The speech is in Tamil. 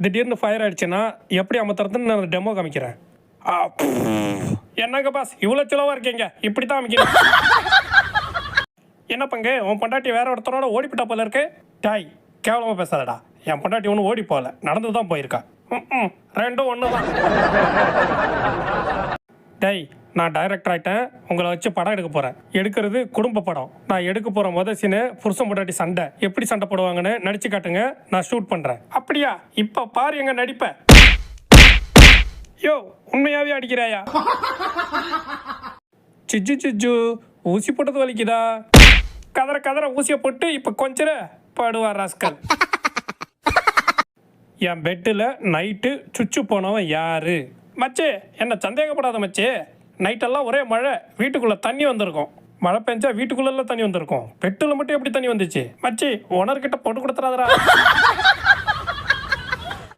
திடீர்னு ஃபயர் ஆயிடுச்சுன்னா எப்படி அமர்த்துறதுன்னு நான் டெமோ காமிக்கிறேன். என்னங்க பாஸ் இவ்வளோ சிலவாக இருக்கீங்க, இப்படி தான் அமைக்கிறேன். என்ன பங்கு உன் பொண்டாட்டி வேற ஒருத்தரோட ஓடிப்பிட்டா போல இருக்கு. டாய் கேவலமாக பேசாதடா. என் பொண்டாட்டி ஒன்றும் ஓடி போகல, நடந்து தான் போயிருக்கா. ரெண்டும் ஒன்று தான். டாய் நான் டைரக்டர் ஆகிட்டேன், உங்களை வச்சு படம் எடுக்க போகிறேன். எடுக்கிறது குடும்ப படம். நான் எடுக்க போகிற முதல் சீனு புருஷன் பொண்டாட்டி சண்டை, எப்படி சண்டை போடுவாங்கன்னு நடிச்சு காட்டுங்க, நான் ஷூட் பண்ணுறேன். அப்படியா? இப்போ பாரு எங்க நடிப்பேன். யோ உண்மையாவே அடிக்கிறாயா? சிஜு சிஜு ஊசி போட்டது வலிக்குதா? கதற கதற ஊசியை போட்டு இப்போ கொஞ்சம் பாடுவார் ராஸ்கல். என் பெட்டில் நைட்டு சுச்சு போனவன் யாரு? மச்சே என்ன சந்தேகப்படாத மச்சே, நைட்டெல்லாம் ஒரே மழை, வீட்டுக்குள்ளே தண்ணி வந்திருக்கும். மழை பெஞ்சா வீட்டுக்குள்ளெல்லாம் தண்ணி வந்திருக்கும், பெட்டில் மட்டும் எப்படி தண்ணி வந்துச்சு? மச்சி ஓனர்கிட்ட போட்டு கொடுத்துறாதரா.